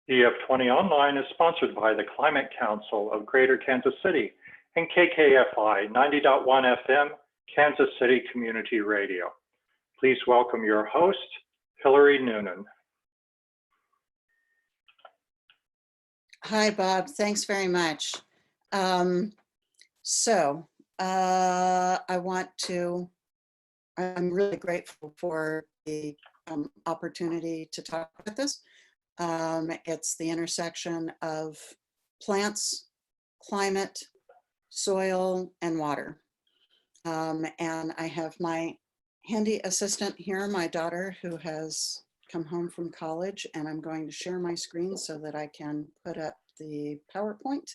EF20 Online is sponsored by the Climate Council of Greater Kansas City and KKFI 90.1 FM, Kansas City Community Radio. Please welcome your host, Hilary Noonan. Hi, Bob. Thanks very much. I'm really grateful for the opportunity to talk about this. It's the intersection of plants, climate, soil, and water. And I have my handy assistant here, my daughter, who has come home from college, and I'm going to share my screen so that I can put up the PowerPoint.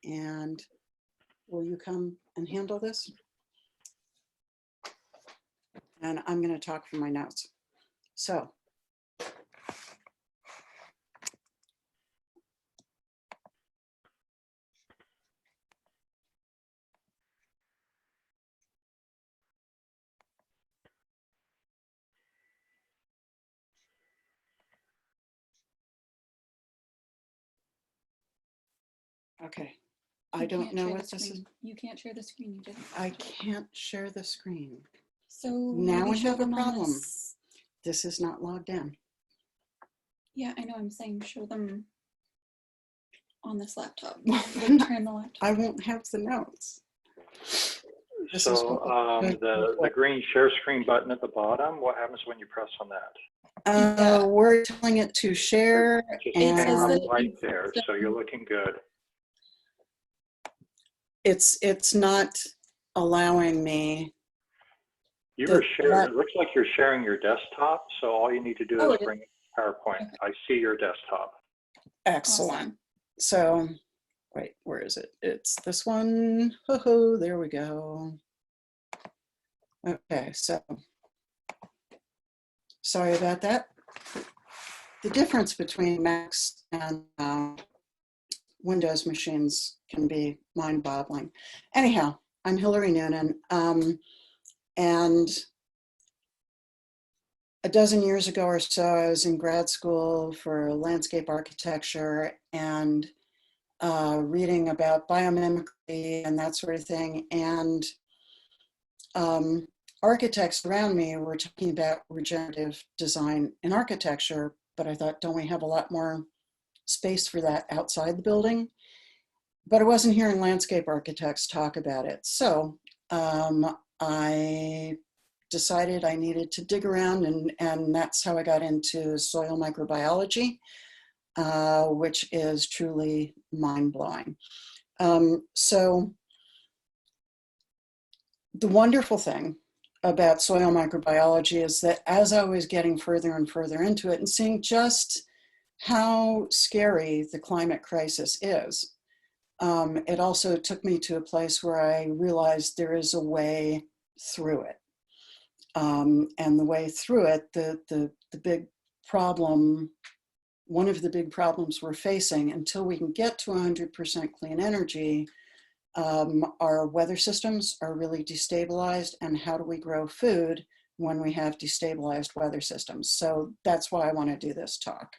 And will you come and handle this? And I'm going to talk from my notes. So, okay. I don't know what this is. You can't share the screen. You didn't. I can't share the screen. So now we have a problem. This is not logged in. Yeah, I know. I'm saying show them on this laptop. Turn the laptop. I won't have the notes. The green share screen button at the bottom, what happens when you press on that? We're telling it to share. It came up right there, so you're looking good. It's not allowing me. You were sharing. It looks like you're sharing your desktop, so all you need to do is bring PowerPoint. Okay. I see your desktop. Excellent. Awesome. So, wait, where is it? It's this one. Ho-ho, there we go. Okay, so sorry about that. The difference between Macs and Windows machines can be mind-boggling. Anyhow, I'm Hilary Noonan, and a dozen years ago or so, I was in grad school for landscape architecture and reading about biomimicry and that sort of thing. And architects around me were talking about regenerative design in architecture, but I thought, don't we have a lot more space for that outside the building? But I wasn't hearing landscape architects talk about it. So I decided I needed to dig around, and that's how I got into soil microbiology, which is truly mind-blowing. So the wonderful thing about soil microbiology is that as I was getting further and further into it and seeing just how scary the climate crisis is, it also took me to a place where I realized there is a way through it. And the way through it, the big problem, one of the big problems we're facing until we can get to 100% clean energy, our weather systems are really destabilized, and how do we grow food when we have destabilized weather systems? So that's why I want to do this talk.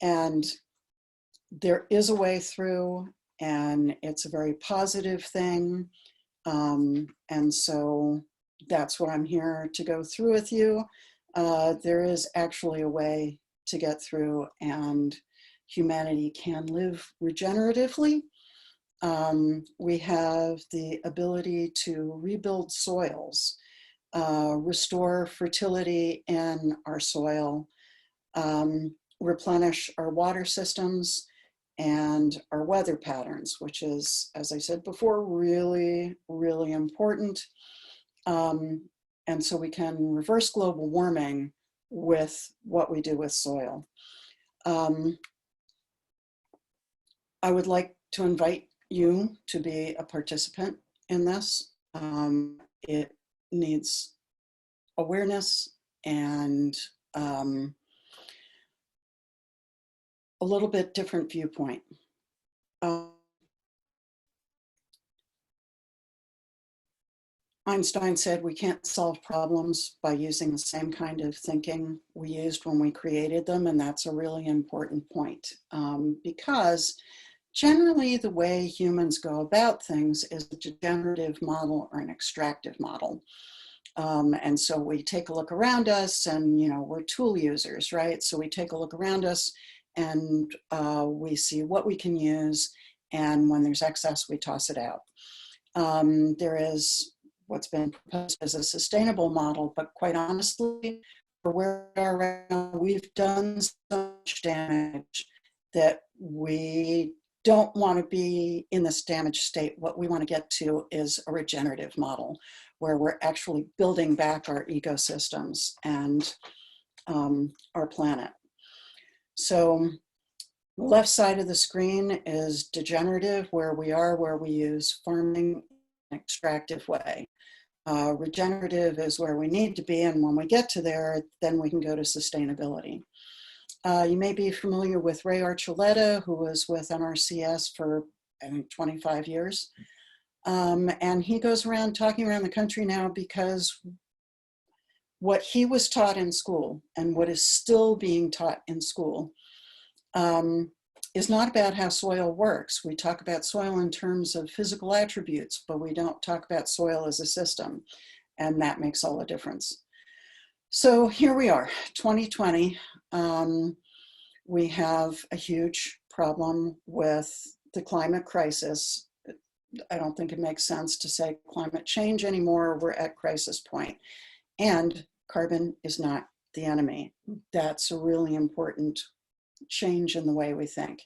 And there is a way through, and it's a very positive thing. And so that's what I'm here to go through with you. There is actually a way to get through, and humanity can live regeneratively. We have the ability to rebuild soils, restore fertility in our soil, replenish our water systems and our weather patterns, which is, as I said before, really, really important. And so we can reverse global warming with what we do with soil. I would like to invite you to be a participant in this. It needs awareness and a little bit different viewpoint. Einstein said we can't solve problems by using the same kind of thinking we used when we created them, and that's a really important point, because generally the way humans go about things is a degenerative model or an extractive model. And so we take a look around us and, we're tool users, right? So we take a look around us and we see what we can use. And when there's excess, we toss it out. There is what's been proposed as a sustainable model, but quite honestly, for where we are right now, we've done so much damage that we don't want to be in this damaged state. What we want to get to is a regenerative model where we're actually building back our ecosystems and our planet. So the left side of the screen is degenerative, where we use farming in an extractive way. Regenerative is where we need to be, and when we get to there, then we can go to sustainability. You may be familiar with Ray Archuleta, who was with NRCS for, I think, 25 years. And he goes around talking around the country now because what he was taught in school and what is still being taught in school is not about how soil works. We talk about soil in terms of physical attributes, but we don't talk about soil as a system. And that makes all the difference. So here we are, 2020. We have a huge problem with the climate crisis. I don't think it makes sense to say climate change anymore. We're at crisis point. And carbon is not the enemy. That's a really important change in the way we think.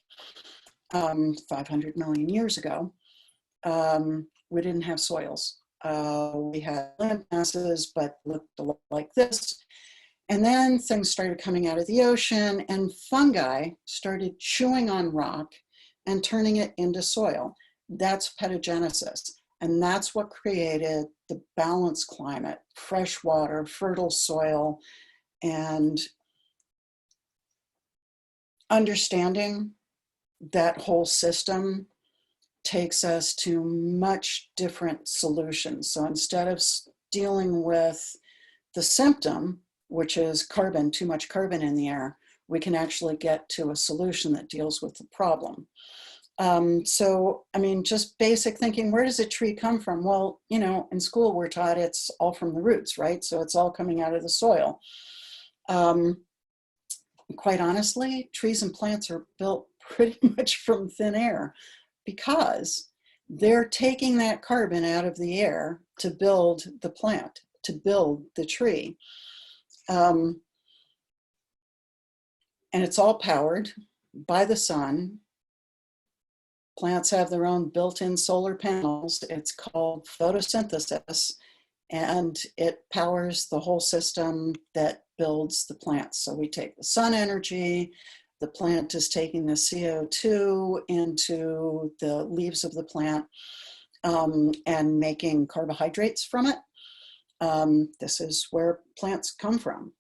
500 million years ago, we didn't have soils. We had land masses, but looked a lot like this. And then things started coming out of the ocean, and fungi started chewing on rock and turning it into soil. That's petagenesis. And that's what created the balanced climate, fresh water, fertile soil, and understanding that whole system takes us to much different solutions. So instead of dealing with the symptom, which is carbon, too much carbon in the air, we can actually get to a solution that deals with the problem. So, I mean, just basic thinking, where does a tree come from? Well, in school we're taught it's all from the roots, right? So it's all coming out of the soil. Quite honestly, trees and plants are built pretty much from thin air because they're taking that carbon out of the air to build the plant, to build the tree. And it's all powered by the sun. Plants have their own built-in solar panels. It's called photosynthesis, and it powers the whole system that builds the plants. So we take the sun energy, the plant is taking the CO2 into the leaves of the plant and making carbohydrates from it. This is where plants come from.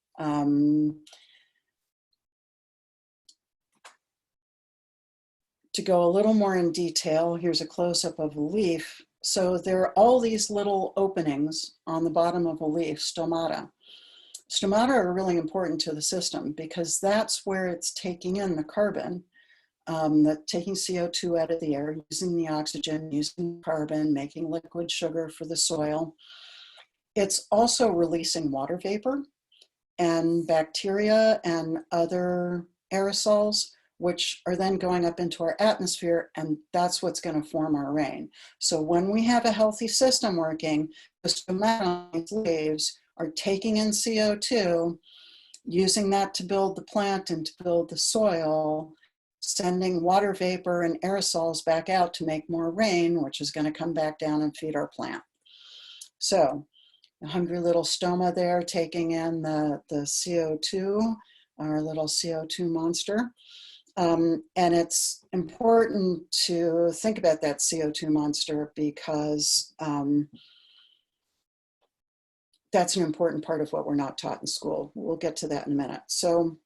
To go a little more in detail, here's a close-up of a leaf. So there are all these little openings on the bottom of a leaf, stomata. Stomata are really important to the system because that's where it's taking in the carbon, taking CO2 out of the air, using the oxygen, using carbon, making liquid sugar for the soil. It's also releasing water vapor and bacteria and other aerosols, which are then going up into our atmosphere, and that's what's going to form our rain. So when we have a healthy system working, the stomata on these leaves are taking in CO2, using that to build the plant and to build the soil, sending water vapor and aerosols back out to make more rain, which is going to come back down and feed our plant. So a hungry little stoma there taking in the CO2, our little CO2 monster. And it's important to think about that CO2 monster because that's an important part of what we're not taught in school. We'll get to that in a minute. So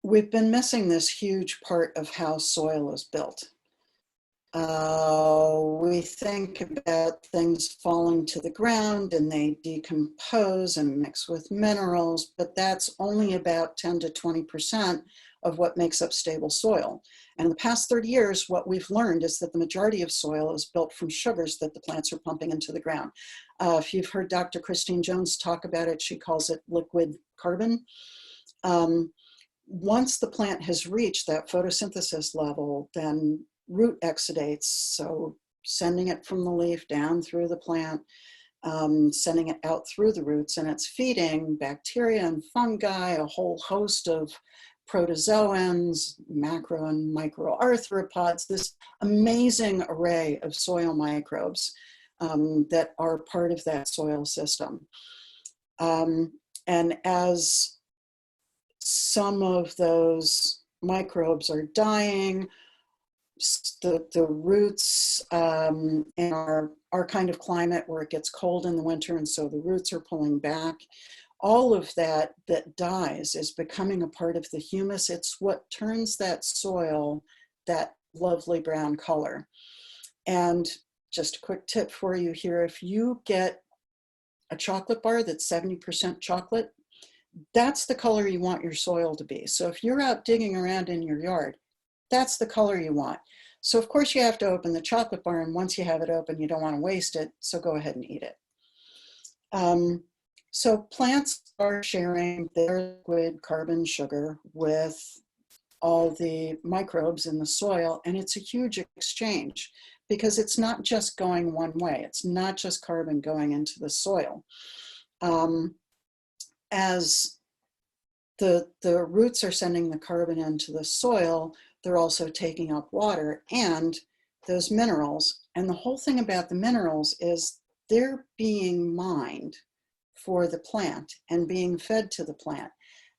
we've been missing this huge part of how soil is built. We think about things falling to the ground and they decompose and mix with minerals, but that's only about 10 to 20% of what makes up stable soil. And in the past 30 years, what we've learned is that the majority of soil is built from sugars that the plants are pumping into the ground. If you've heard Dr. Christine Jones talk about it, she calls it liquid carbon. Once the plant has reached that photosynthesis level, then root exudates, so sending it from the leaf down through the plant, sending it out through the roots, and it's feeding bacteria and fungi, a whole host of protozoans, macro and microarthropods, this amazing array of soil microbes that are part of that soil system. And as some of those microbes are dying, the roots in our kind of climate where it gets cold in the winter and so the roots are pulling back, all of that dies is becoming a part of the humus. It's what turns that soil that lovely brown color. And just a quick tip for you here, if you get a chocolate bar that's 70% chocolate, that's the color you want your soil to be. So if you're out digging around in your yard, that's the color you want. So of course you have to open the chocolate bar, and once you have it open, you don't want to waste it, so go ahead and eat it. So plants are sharing their liquid carbon sugar with all the microbes in the soil, and it's a huge exchange because it's not just going one way. It's not just carbon going into the soil. As the roots are sending the carbon into the soil, they're also taking up water and those minerals. And the whole thing about the minerals is they're being mined for the plant and being fed to the plant.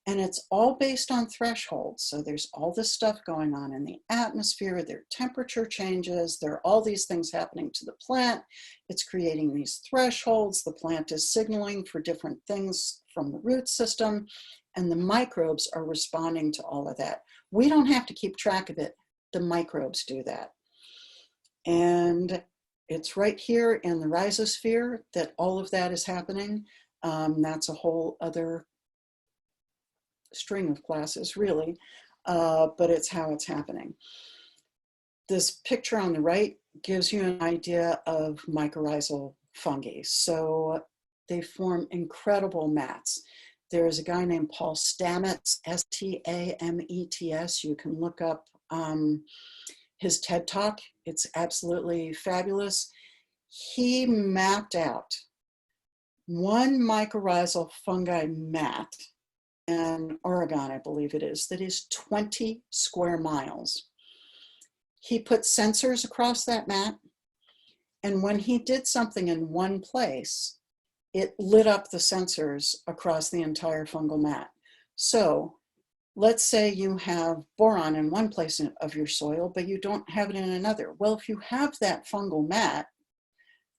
And it's all based on thresholds. So there's all this stuff going on in the atmosphere, there are temperature changes, there are all these things happening to the plant. It's creating these thresholds. The plant is signaling for different things from the root system, and the microbes are responding to all of that. We don't have to keep track of it. The microbes do that. And it's right here in the rhizosphere that all of that is happening. That's a whole other string of classes, really, but it's how it's happening. This picture on the right gives you an idea of mycorrhizal fungi. So they form incredible mats. There's a guy named Paul Stamets, S-T-A-M-E-T-S. You can look up his TED Talk. It's absolutely fabulous. He mapped out one mycorrhizal fungi mat in Oregon, I believe it is, that is 20 square miles. He put sensors across that mat, and when he did something in one place, it lit up the sensors across the entire fungal mat. So let's say you have boron in one place of your soil, but you don't have it in another. Well, if you have that fungal mat,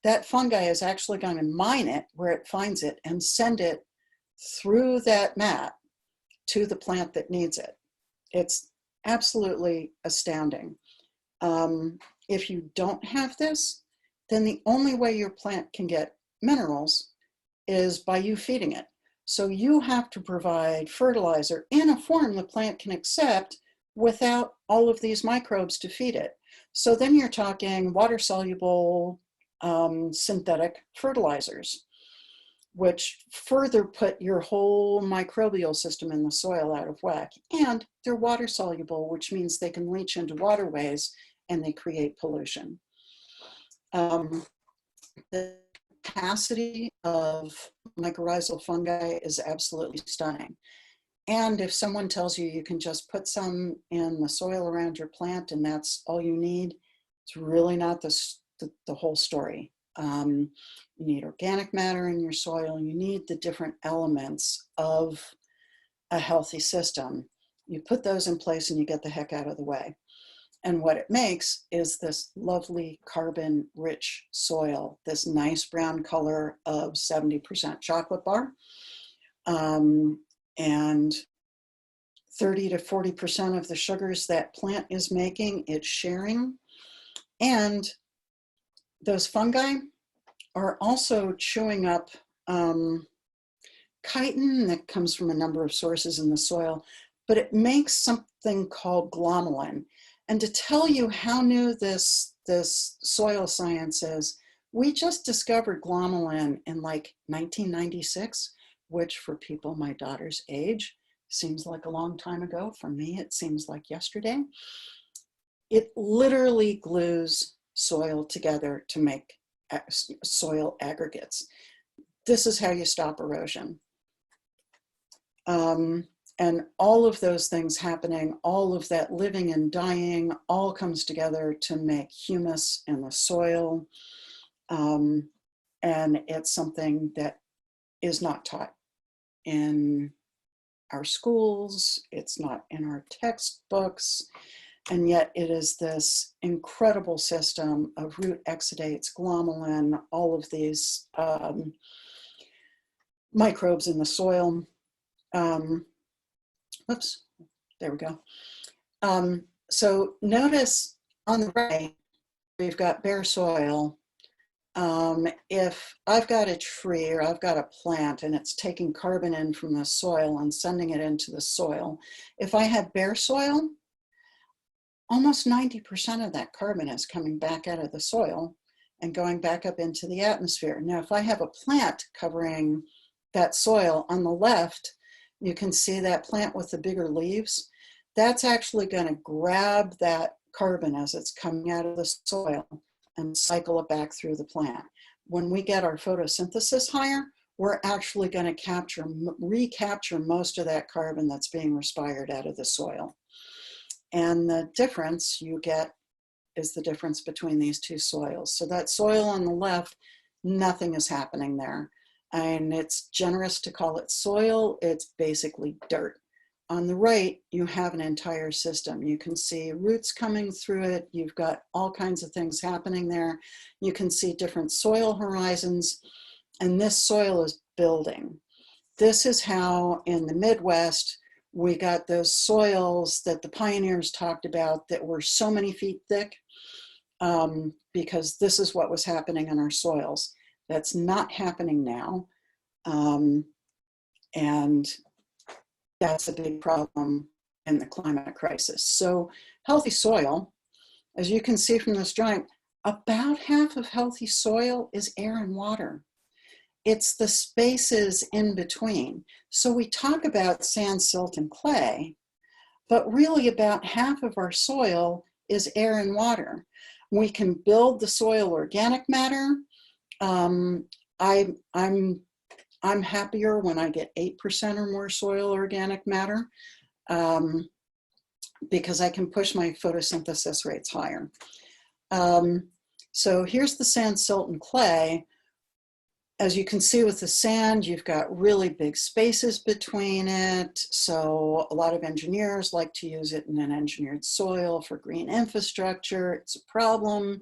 that fungi is actually going to mine it where it finds it and send it through that mat to the plant that needs it. It's absolutely astounding. If you don't have this, then the only way your plant can get minerals is by you feeding it. So you have to provide fertilizer in a form the plant can accept without all of these microbes to feed it. So then you're talking water-soluble synthetic fertilizers, which further put your whole microbial system in the soil out of whack. And they're water soluble, which means they can leach into waterways and they create pollution. The capacity of mycorrhizal fungi is absolutely stunning. And if someone tells you you can just put some in the soil around your plant and that's all you need, it's really not the whole story. You need organic matter in your soil. You need the different elements of a healthy system. You put those in place and you get the heck out of the way. And what it makes is this lovely carbon-rich soil, this nice brown color of 70% chocolate bar. And 30 to 40% of the sugars that plant is making, it's sharing. And those fungi are also chewing up chitin that comes from a number of sources in the soil, but it makes something called glomalin. And to tell you how new this soil science is, we just discovered glomalin in like 1996, which for people my daughter's age seems like a long time ago. For me, it seems like yesterday. It literally glues soil together to make soil aggregates. This is how you stop erosion. And all of those things happening, all of that living and dying, all comes together to make humus in the soil. And it's something that is not taught in our schools, it's not in our textbooks, and yet it is this incredible system of root exudates, glomalin, all of these microbes in the soil. Oops, there we go. So notice on the right, we've got bare soil. If I've got a tree or I've got a plant and it's taking carbon in from the soil and sending it into the soil, if I have bare soil, almost 90% of that carbon is coming back out of the soil and going back up into the atmosphere. Now, if I have a plant covering that soil on the left, you can see that plant with the bigger leaves. That's actually going to grab that carbon as it's coming out of the soil and cycle it back through the plant. When we get our photosynthesis higher, we're actually going to recapture most of that carbon that's being respired out of the soil. And the difference you get is the difference between these two soils. So that soil on the left, nothing is happening there. And it's generous to call it soil, it's basically dirt. On the right, you have an entire system. You can see roots coming through it. You've got all kinds of things happening there. You can see different soil horizons, and this soil is building. This is how in the Midwest, we got those soils that the pioneers talked about that were so many feet thick, because this is what was happening in our soils. That's not happening now. And that's a big problem in the climate crisis. So healthy soil, as you can see from this drawing, about half of healthy soil is air and water. It's the spaces in between. So we talk about sand, silt, and clay, but really about half of our soil is air and water. We can build the soil organic matter. I'm happier when I get 8% or more soil organic matter, because I can push my photosynthesis rates higher. So here's the sand, silt, and clay. As you can see with the sand, you've got really big spaces between it. So a lot of engineers like to use it in an engineered soil for green infrastructure. It's a problem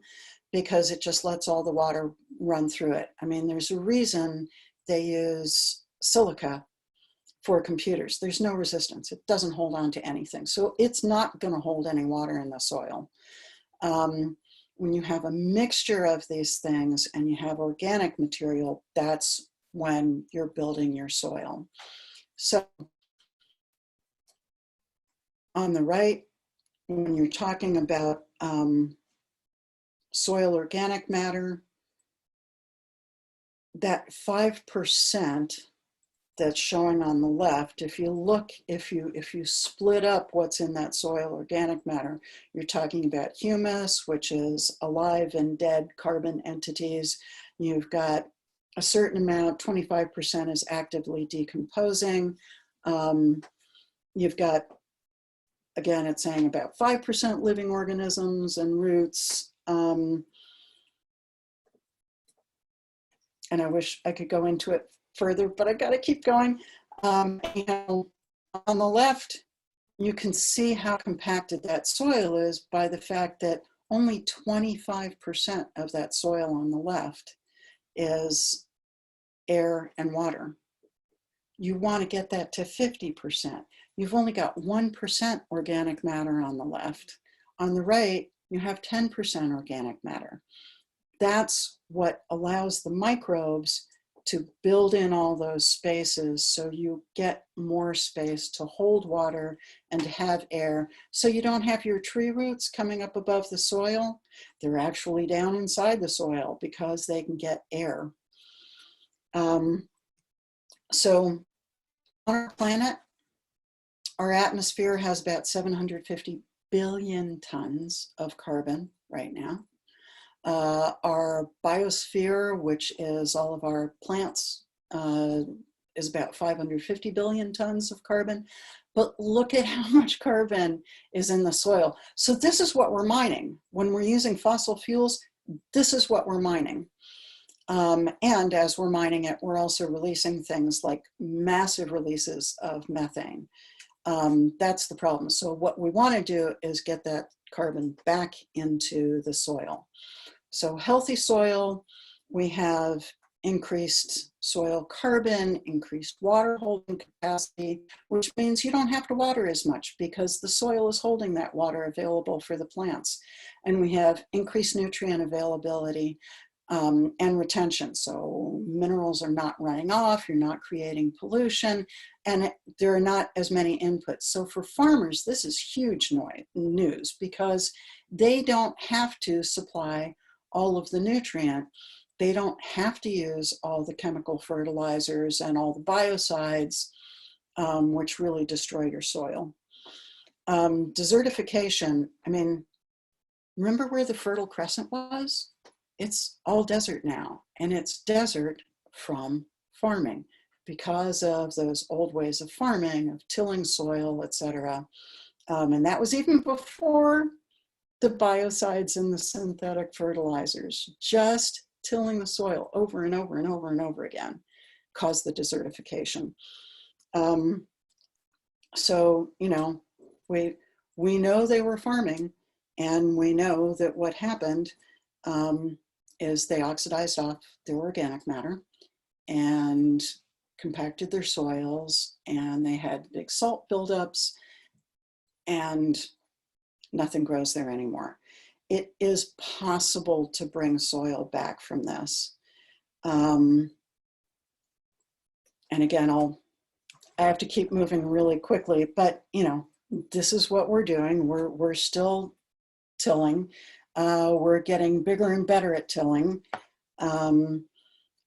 because it just lets all the water run through it. I mean, there's a reason they use silica for computers. There's no resistance. It doesn't hold on to anything. So it's not going to hold any water in the soil. When you have a mixture of these things and you have organic material, that's when you're building your soil. So on the right, when you're talking about soil organic matter, that 5% that's showing on the left, if you split up what's in that soil organic matter, you're talking about humus, which is alive and dead carbon entities. You've got a certain amount, 25% is actively decomposing. You've got, again, it's saying about 5% living organisms and roots. And I wish I could go into it further, but I got to keep going. On the left, you can see how compacted that soil is by the fact that only 25% of that soil on the left is air and water. You want to get that to 50%. You've only got 1% organic matter on the left. On the right, you have 10% organic matter. That's what allows the microbes to build in all those spaces, so you get more space to hold water and to have air. So you don't have your tree roots coming up above the soil. They're actually down inside the soil because they can get air. So on our planet, our atmosphere has about 750 billion tons of carbon right now. Our biosphere, which is all of our plants, is about 550 billion tons of carbon. But look at how much carbon is in the soil. So this is what we're mining. When we're using fossil fuels, this is what we're mining. And as we're mining it, we're also releasing things like massive releases of methane. That's the problem. So what we want to do is get that carbon back into the soil. So healthy soil, we have increased soil carbon, increased water holding capacity, which means you don't have to water as much because the soil is holding that water available for the plants. And we have increased nutrient availability and retention. So minerals are not running off, you're not creating pollution, and there are not as many inputs. So for farmers, this is huge news because they don't have to supply all of the nutrient. They don't have to use all the chemical fertilizers and all the biocides, which really destroy your soil. Desertification, I mean, remember where the Fertile Crescent was? It's all desert now, and it's desert from farming because of those old ways of farming, of tilling soil, etc. And that was even before the biocides and the synthetic fertilizers. Just tilling the soil over and over and over and over again caused the desertification. So, you know, we know they were farming, and we know that what happened is they oxidized off their organic matter and compacted their soils, and they had big salt buildups, and nothing grows there anymore. It is possible to bring soil back from this. And again, I have to keep moving really quickly, but you know, this is what we're doing. We're still tilling. We're getting bigger and better at tilling. And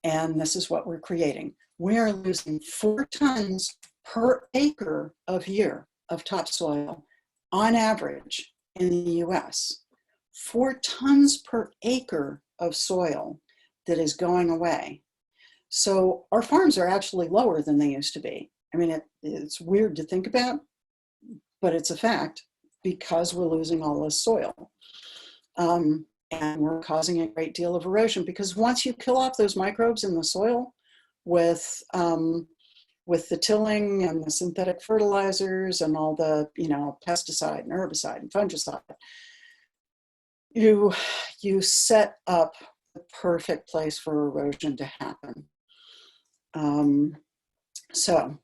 this is what we're creating. We are losing 4 tons per acre of year of topsoil on average in the US. 4 tons per acre of soil that is going away. So our farms are actually lower than they used to be. I mean, it's weird to think about, but it's a fact because we're losing all this soil. And we're causing a great deal of erosion because once you kill off those microbes in the soil with the tilling and the synthetic fertilizers and all the, you know, pesticide and herbicide and fungicide, you set up the perfect place for erosion to happen. So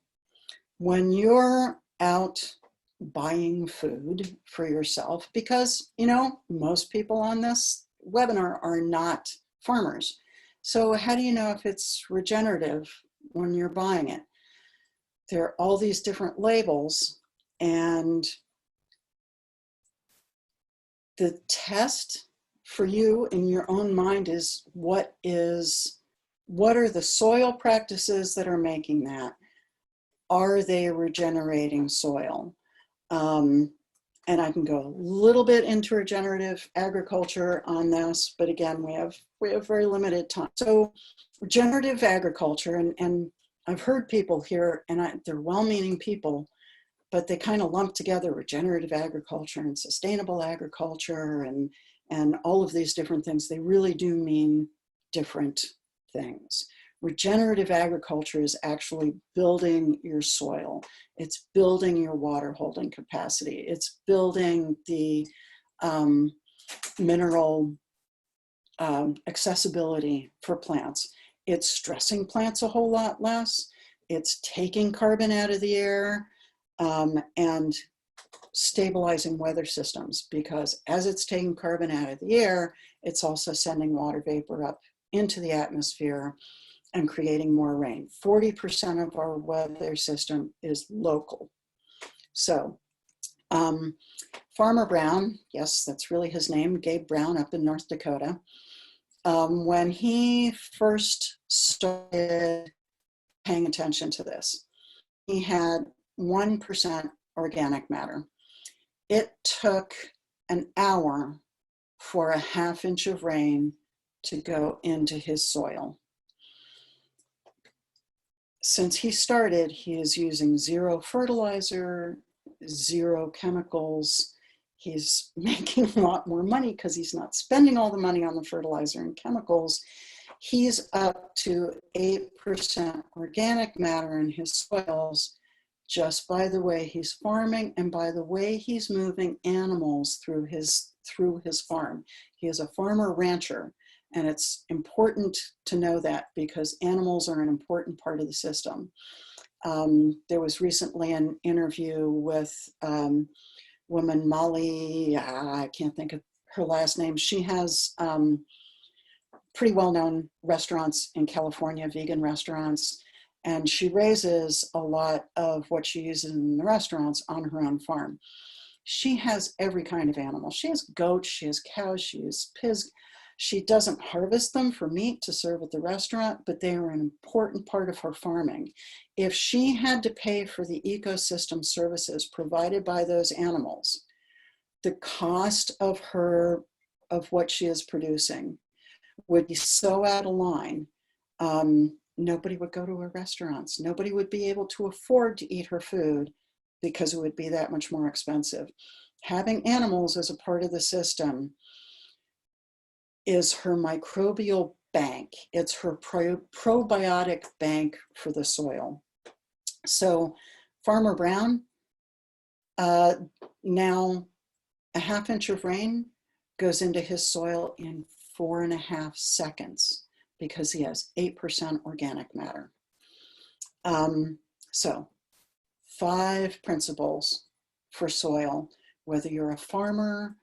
when you're out buying food for yourself, because, you know, most people on this webinar are not farmers. So how do you know if it's regenerative when you're buying it? There are all these different labels, and the test for you in your own mind is what are the soil practices that are making that? Are they regenerating soil? And I can go a little bit into regenerative agriculture on this, but again, we have very limited time. So regenerative agriculture, and I've heard people here, and they're well-meaning people, but they kind of lump together regenerative agriculture and sustainable agriculture and all of these different things. They really do mean different things. Regenerative agriculture is actually building your soil. It's building your water holding capacity. It's building the mineral accessibility for plants. It's stressing plants a whole lot less. It's taking carbon out of the air. And stabilizing weather systems, because as it's taking carbon out of the air, it's also sending water vapor up into the atmosphere and creating more rain. 40% of our weather system is local. So Farmer Brown, yes, that's really his name, Gabe Brown up in North Dakota, when he first started paying attention to this, he had 1% organic matter. It took an hour for a ½ inch of rain to go into his soil. Since he started, he is using 0 fertilizer, 0 chemicals. He's making a lot more money because he's not spending all the money on the fertilizer and chemicals. He's up to 8% organic matter in his soils just by the way he's farming and by the way he's moving animals through his farm. He is a farmer rancher, and it's important to know that because animals are an important part of the system. There was recently an interview with woman Molly, I can't think of her last name. She has pretty well-known restaurants in California, vegan restaurants, and she raises a lot of what she uses in the restaurants on her own farm. She has every kind of animal. She has goats, she has cows, she has pigs. She doesn't harvest them for meat to serve at the restaurant, but they are an important part of her farming. If she had to pay for the ecosystem services provided by those animals, the cost of what she is producing would be so out of line. Nobody would go to her restaurants. Nobody would be able to afford to eat her food because it would be that much more expensive. Having animals as a part of the system is her microbial bank. It's her probiotic bank for the soil. So Farmer Brown, now a ½ inch of rain goes into his soil in 4.5 seconds because he has 8% organic matter. So 5 principles for soil, whether you're a farmer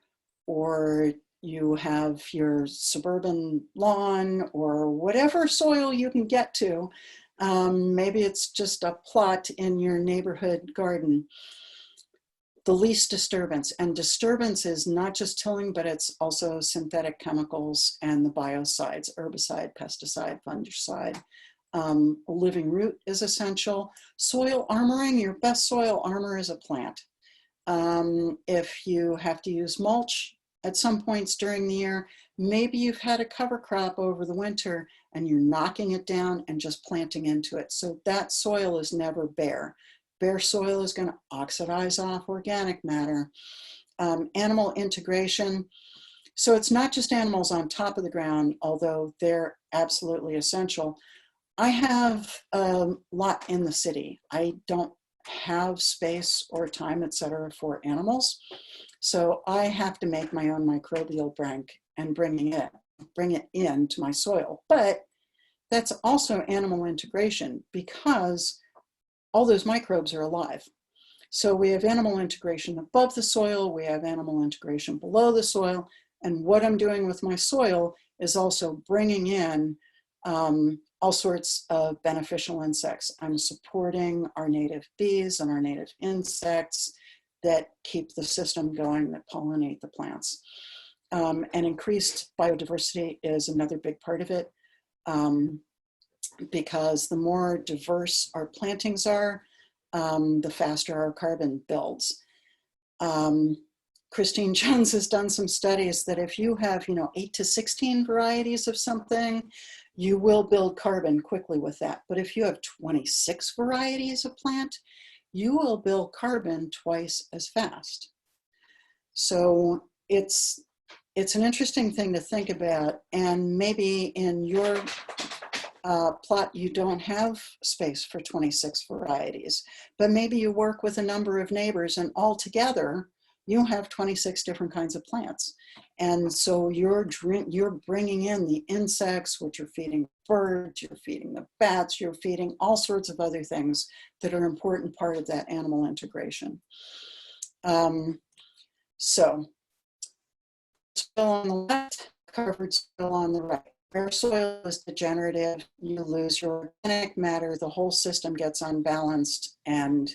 or you have your suburban lawn or whatever soil you can get to. Maybe it's just a plot in your neighborhood garden. The least disturbance, and disturbance is not just tilling, but it's also synthetic chemicals and the biocides, herbicide, pesticide, fungicide. Living root is essential. Soil armoring, your best soil armor is a plant. If you have to use mulch at some points during the year, maybe you've had a cover crop over the winter and you're knocking it down and just planting into it. So that soil is never bare. Bare soil is going to oxidize off organic matter. Animal integration. So it's not just animals on top of the ground, although they're absolutely essential. I have a lot in the city. I don't have space or time, et cetera, for animals. So I have to make my own microbial bank and bring it into my soil. But that's also animal integration because all those microbes are alive. So we have animal integration above the soil, we have animal integration below the soil, and what I'm doing with my soil is also bringing in all sorts of beneficial insects. I'm supporting our native bees and our native insects that keep the system going, that pollinate the plants. And increased biodiversity is another big part of it. Because the more diverse our plantings are, the faster our carbon builds. Christine Jones has done some studies that if you have, 8 to 16 varieties of something, you will build carbon quickly with that. But if you have 26 varieties of plant, you will build carbon twice as fast. So it's an interesting thing to think about. And maybe in your plot, you don't have space for 26 varieties, but maybe you work with a number of neighbors and all together you have 26 different kinds of plants. And so you're bringing in the insects, which you're feeding birds, you're feeding the bats, you're feeding all sorts of other things that are an important part of that animal integration. So soil on the left, covered soil on the right. Where soil is degenerative, you lose your organic matter, the whole system gets unbalanced, and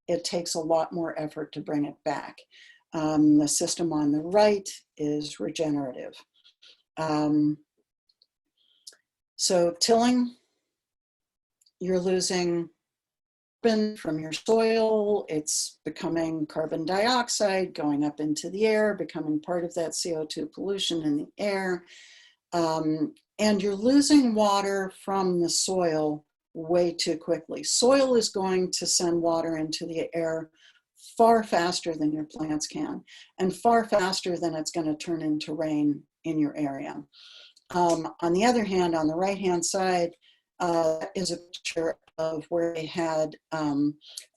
it takes a lot more effort to bring it back. The system on the right is regenerative. So tilling, you're losing carbon from your soil, it's becoming carbon dioxide going up into the air, becoming part of that CO2 pollution in the air. And you're losing water from the soil way too quickly. Soil is going to send water into the air far faster than your plants can, and far faster than it's going to turn into rain in your area. On the other hand, on the right-hand side is a picture of where they had a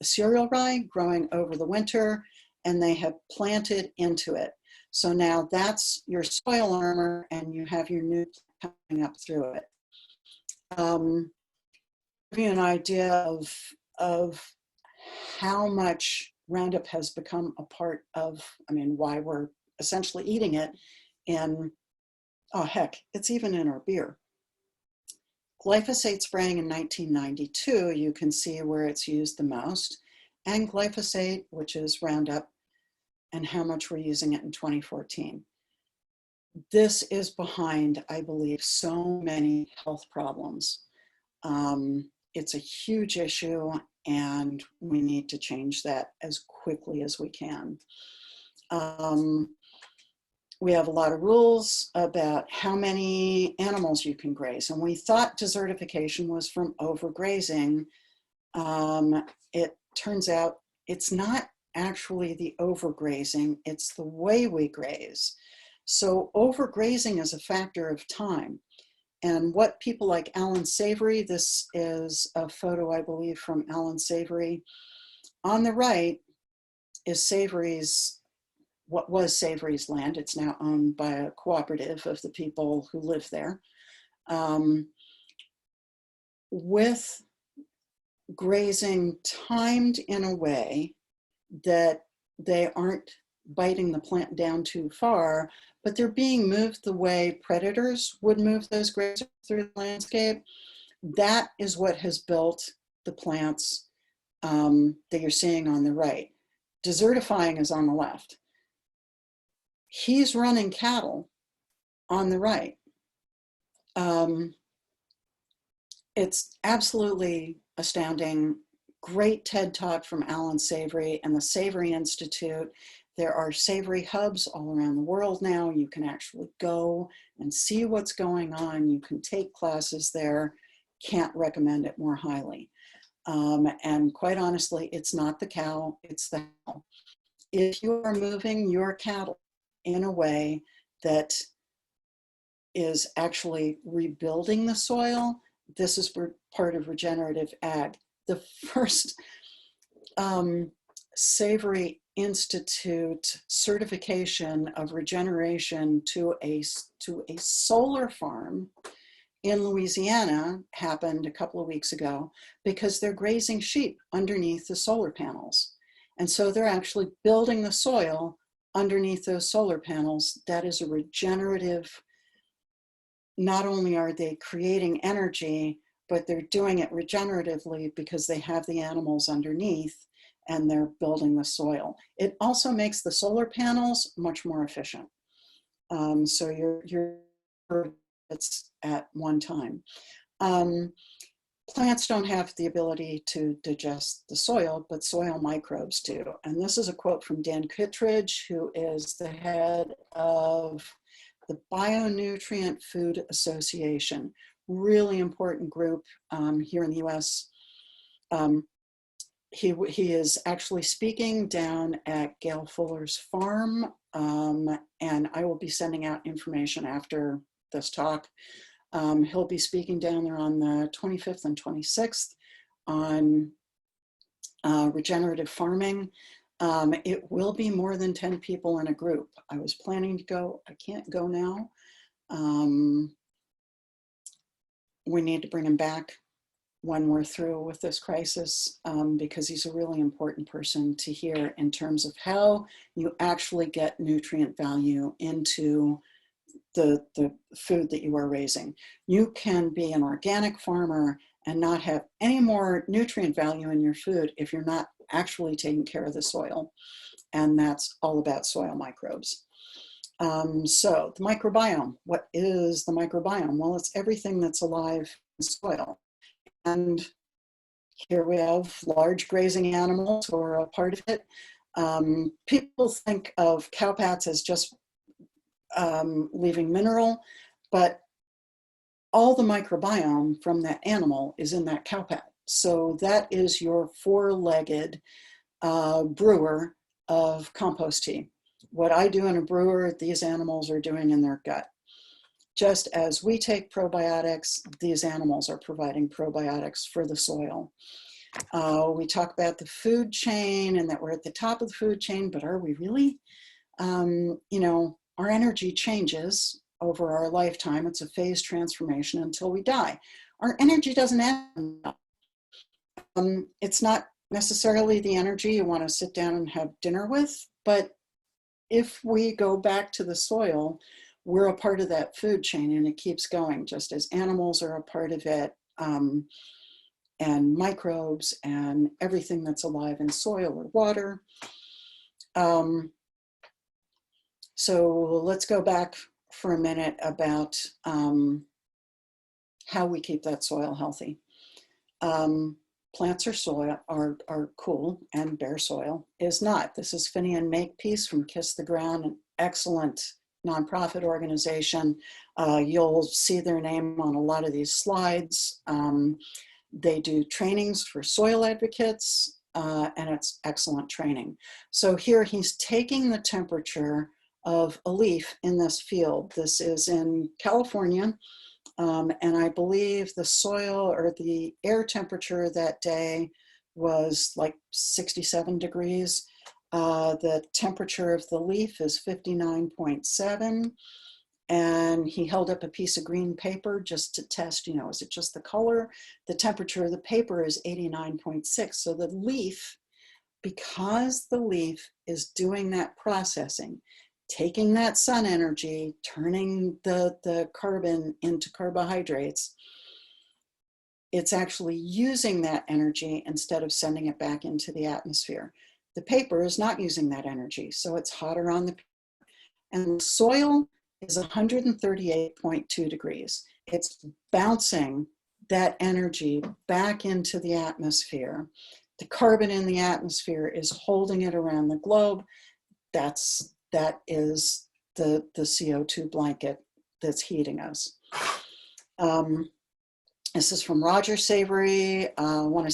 cereal rye growing over the winter, and they have planted into it. So now that's your soil armor, and you have your new plant coming up through it. Give you an idea of how much Roundup has become a part of, why we're essentially eating it in, oh heck, it's even in our beer. Glyphosate spraying in 1992, you can see where it's used the most, and glyphosate, which is Roundup, and how much we're using it in 2014. This is behind, I believe, so many health problems. It's a huge issue, and we need to change that as quickly as we can. We have a lot of rules about how many animals you can graze, and we thought desertification was from overgrazing. It turns out it's not actually the overgrazing, it's the way we graze. So overgrazing is a factor of time. And what people like Alan Savory, this is a photo, I believe, from Alan Savory. On the right is what was Savory's land. It's now owned by a cooperative of the people who live there. With grazing timed in a way that they aren't biting the plant down too far, but they're being moved the way predators would move those grazers through the landscape. That is what has built the plants that you're seeing on the right. Desertifying is on the left. He's running cattle on the right. It's absolutely astounding. Great TED Talk from Alan Savory and the Savory Institute. There are Savory hubs all around the world now. You can actually go and see what's going on. You can take classes there. Can't recommend it more highly. And quite honestly, it's not the cow, it's the cow. If you are moving your cattle in a way that is actually rebuilding the soil, this is part of regenerative ag. The first Savory Institute certification of regeneration to a solar farm in Louisiana happened a couple of weeks ago because they're grazing sheep underneath the solar panels. And so they're actually building the soil underneath those solar panels. That is a regenerative. Not only are they creating energy, but they're doing it regeneratively because they have the animals underneath and they're building the soil. It also makes the solar panels much more efficient. So you're it's at one time. Plants don't have the ability to digest the soil, but soil microbes do. And this is a quote from Dan Kittredge, who is the head of the Bionutrient Food Association, really important group here in the US. He is actually speaking down at Gail Fuller's farm, and I will be sending out information after this talk. He'll be speaking down there on the 25th and 26th on regenerative farming. It will be more than 10 people in a group. I was planning to go, I can't go now. We need to bring him back. when we're through with this crisis, because he's a really important person to hear in terms of how you actually get nutrient value into the food that you are raising. You can be an organic farmer and not have any more nutrient value in your food if you're not actually taking care of the soil. And that's all about soil microbes. So the microbiome, what is the microbiome? Well, it's everything that's alive in soil. And here we have large grazing animals who are a part of it. People think of cowpats as just leaving mineral, but all the microbiome from that animal is in that cowpat. So that is your four-legged brewer of compost tea. What I do in a brewer, these animals are doing in their gut. Just as we take probiotics, these animals are providing probiotics for the soil. We talk about the food chain and that we're at the top of the food chain, but are we really? You know, our energy changes over our lifetime. It's a phase transformation until we die. Our energy doesn't end. It's not necessarily the energy you want to sit down and have dinner with, but if we go back to the soil, we're a part of that food chain and it keeps going, just as animals are a part of it, and microbes and everything that's alive in soil or water. So let's go back for a minute about how we keep that soil healthy. Plants are cool, and bare soil is not. This is Finian Makepeace from Kiss the Ground, an excellent nonprofit organization. You'll see their name on a lot of these slides. They do trainings for soil advocates, and it's excellent training. So here he's taking the temperature of a leaf in this field. This is in California. And I believe the soil or the air temperature that day was like 67 degrees. The temperature of the leaf is 59.7. And he held up a piece of green paper just to test, you know, is it just the color? The temperature of the paper is 89.6. So the leaf, because the leaf is doing that processing, taking that sun energy, turning the carbon into carbohydrates, it's actually using that energy instead of sending it back into the atmosphere. The paper is not using that energy, so it's hotter on the paper. And the soil is 138.2 degrees. It's bouncing that energy back into the atmosphere. The carbon in the atmosphere is holding it around the globe. That is the CO2 blanket that's heating us. This is from Roger Savory, one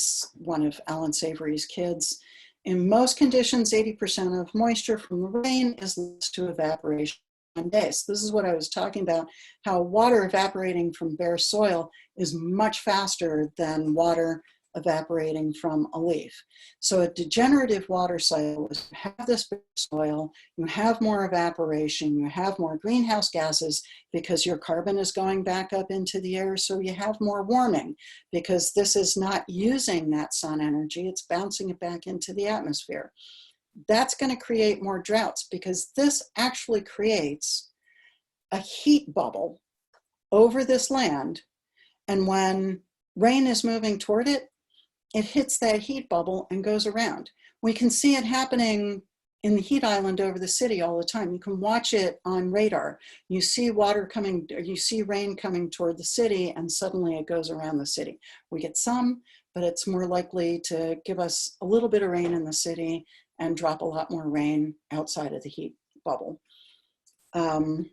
of Alan Savory's kids. In most conditions, 80% of moisture from the rain is lost to evaporation in days. This is what I was talking about, how water evaporating from bare soil is much faster than water evaporating from a leaf. So a degenerative water cycle is you have this soil, you have more evaporation, you have more greenhouse gases because your carbon is going back up into the air, so you have more warming because this is not using that sun energy, it's bouncing it back into the atmosphere. That's going to create more droughts because this actually creates a heat bubble over this land, and when rain is moving toward it, it hits that heat bubble and goes around. We can see it happening in the heat island over the city all the time. You can watch it on radar. You see water coming, or you see rain coming toward the city, and suddenly it goes around the city. We get some, but it's more likely to give us a little bit of rain in the city and drop a lot more rain outside of the heat bubble. I'm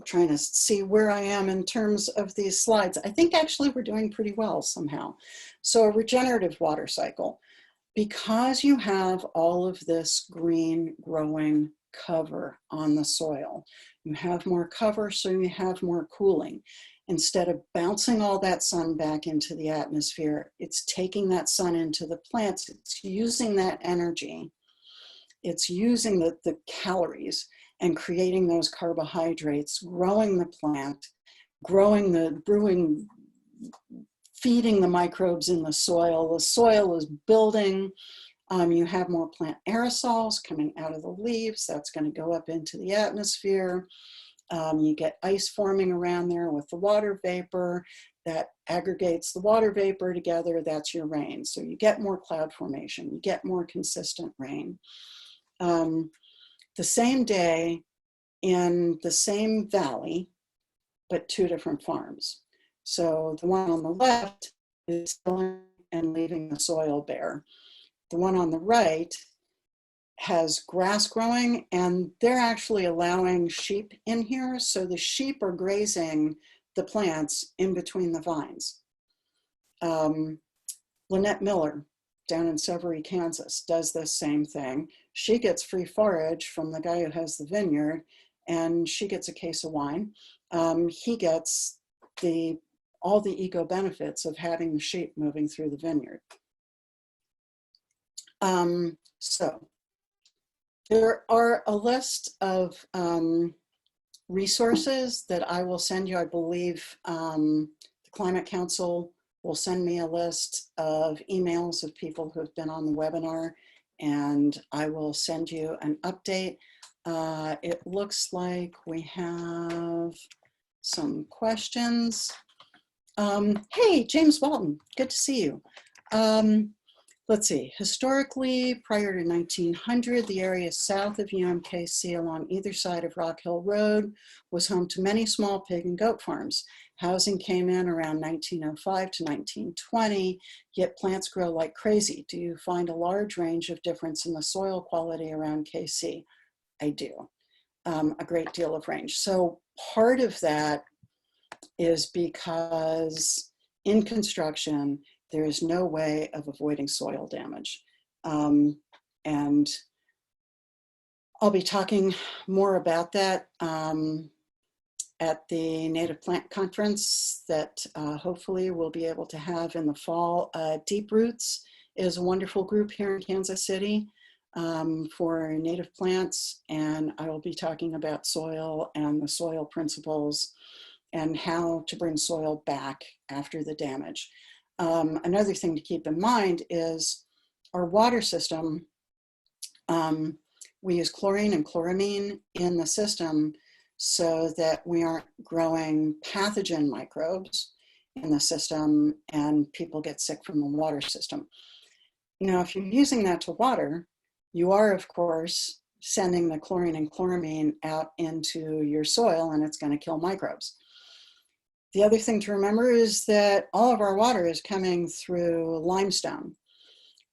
trying to see where I am in terms of these slides. I think actually we're doing pretty well somehow. So a regenerative water cycle, because you have all of this green growing cover on the soil, you have more cover, so you have more cooling. Instead of bouncing all that sun back into the atmosphere, it's taking that sun into the plants, it's using that energy, it's using the calories and creating those carbohydrates, growing the plant, brewing feeding the microbes in the soil. The soil is building. You have more plant aerosols coming out of the leaves. That's going to go up into the atmosphere. You get ice forming around there with the water vapor that aggregates the water vapor together. That's your rain. So you get more cloud formation. You get more consistent rain. The same day in the same valley, but two different farms. So the one on the left is tilling and leaving the soil bare. The one on the right has grass growing, and they're actually allowing sheep in here. So the sheep are grazing the plants in between the vines. Lynette Miller down in Severy, Kansas does the same thing. She gets free forage from the guy who has the vineyard, and she gets a case of wine. He gets all the eco benefits of having the sheep moving through the vineyard. So there are a list of resources that I will send you. I believe the Climate Council will send me a list of emails of people who have been on the webinar, and I will send you an update. It looks like we have some questions. Hey, James Walton, good to see you. Let's see, historically, prior to 1900, the area south of UMKC along either side of Rock Hill Road was home to many small pig and goat farms. Housing came in around 1905 to 1920, yet plants grow like crazy. Do you find a large range of difference in the soil quality around KC? I do, a great deal of range. So part of that is because in construction, there is no way of avoiding soil damage. And I'll be talking more about that at the Native Plant Conference that hopefully we'll be able to have in the fall. Deep Roots is a wonderful group here in Kansas City for native plants, and I will be talking about soil and the soil principles and how to bring soil back after the damage. Another thing to keep in mind is our water system. We use chlorine and chloramine in the system so that we aren't growing pathogen microbes in the system and people get sick from the water system. Now, if you're using that to water, you are, of course, sending the chlorine and chloramine out into your soil, and it's going to kill microbes. The other thing to remember is that all of our water is coming through limestone.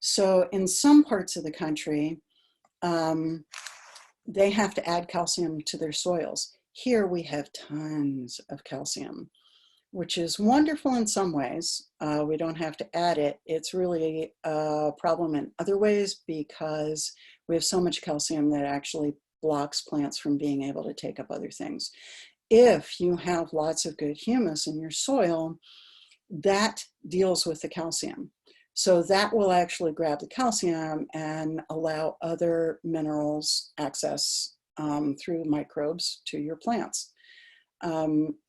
So in some parts of the country, they have to add calcium to their soils. Here we have tons of calcium, which is wonderful in some ways. We don't have to add it. It's really a problem in other ways because we have so much calcium that actually blocks plants from being able to take up other things. If you have lots of good humus in your soil, that deals with the calcium. So that will actually grab the calcium and allow other minerals access through microbes to your plants.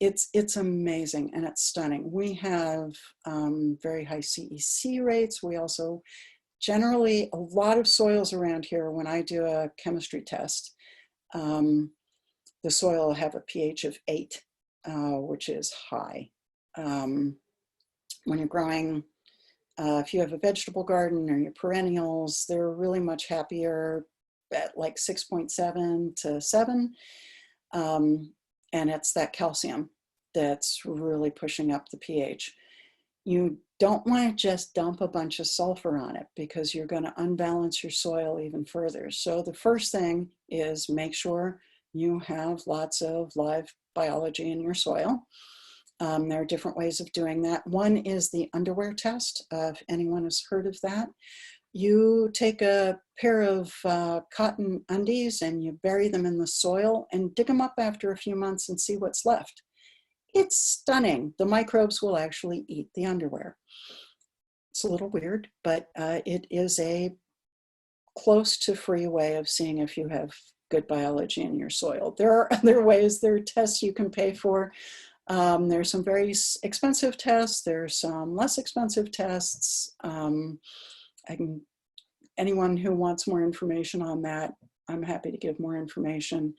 It's amazing and it's stunning. We have very high CEC rates. We also generally, a lot of soils around here, when I do a chemistry test, the soil will have a pH of 8, which is high. When you're growing, if you have a vegetable garden or your perennials, they're really much happier at like 6.7 to 7. And it's that calcium that's really pushing up the pH. You don't want to just dump a bunch of sulfur on it because you're going to unbalance your soil even further. So the first thing is make sure you have lots of live biology in your soil. There are different ways of doing that. One is the underwear test, if anyone has heard of that. You take a pair of cotton undies and you bury them in the soil and dig them up after a few months and see what's left. It's stunning. The microbes will actually eat the underwear. It's a little weird, but it is a close to free way of seeing if you have good biology in your soil. There are other ways. There are tests you can pay for. There's some very expensive tests. There's some less expensive tests. Anyone who wants more information on that, I'm happy to give more information.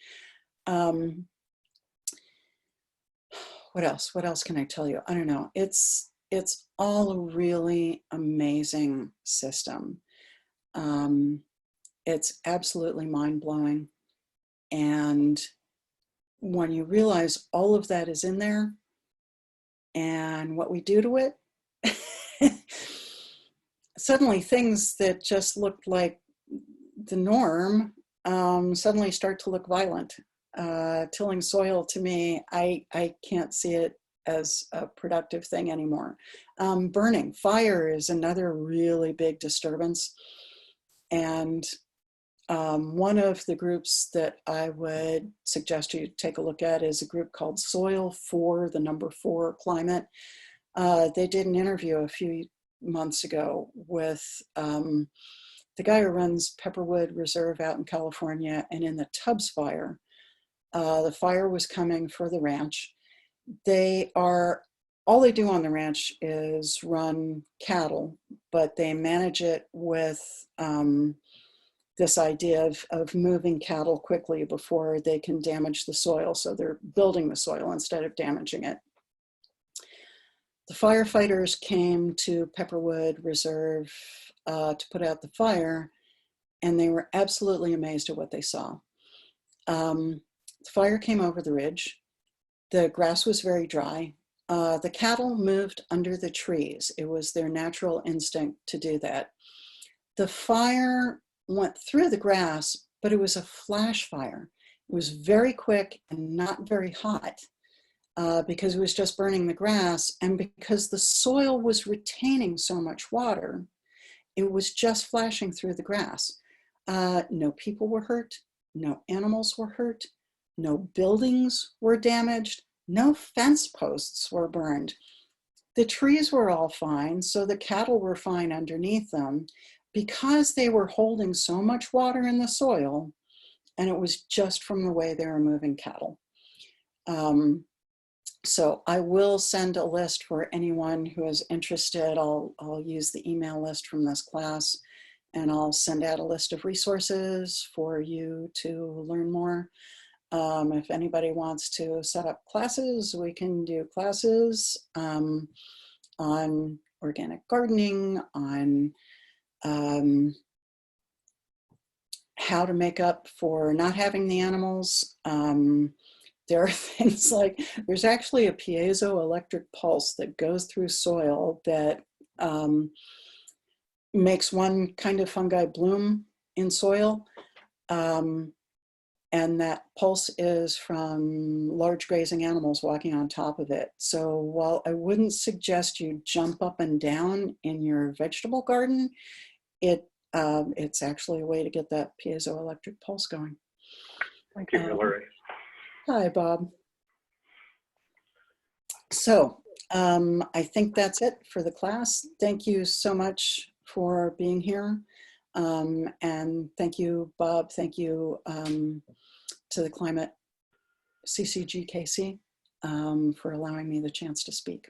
What else? What else can I tell you? I don't know. It's all a really amazing system. It's absolutely mind-blowing. And when you realize all of that is in there and what we do to it, suddenly things that just looked like the norm suddenly start to look violent. Tilling soil, to me, I can't see it as a productive thing anymore. Burning, fire is another really big disturbance. And one of the groups that I would suggest you take a look at is a group called Soil for the number 4 Climate. They did an interview a few months ago with the guy who runs Pepperwood Reserve out in California, and in the Tubbs fire. The fire was coming for the ranch. All they do on the ranch is run cattle, but they manage it with this idea of moving cattle quickly before they can damage the soil. So they're building the soil instead of damaging it. The firefighters came to Pepperwood Reserve to put out the fire, and they were absolutely amazed at what they saw. The fire came over the ridge. The grass was very dry. The cattle moved under the trees. It was their natural instinct to do that. The fire went through the grass, but it was a flash fire. It was very quick and not very hot because it was just burning the grass, and because the soil was retaining so much water, it was just flashing through the grass. No people were hurt, no animals were hurt, no buildings were damaged, no fence posts were burned. The trees were all fine, so the cattle were fine underneath them because they were holding so much water in the soil, and it was just from the way they were moving cattle. So I will send a list for anyone who is interested. I'll use the email list from this class, and I'll send out a list of resources for you to learn more. If anybody wants to set up classes, we can do classes on organic gardening, on how to make up for not having the animals. There are things like, there's actually a piezoelectric pulse that goes through soil that makes one kind of fungi bloom in soil. And that pulse is from large grazing animals walking on top of it. So while I wouldn't suggest you jump up and down in your vegetable garden, it's actually a way to get that piezoelectric pulse going. Thank you, Hilary. Hi, Bob. So I think that's it for the class. Thank you so much for being here. And thank you, Bob. Thank you to the Climate CCGKC for allowing me the chance to speak.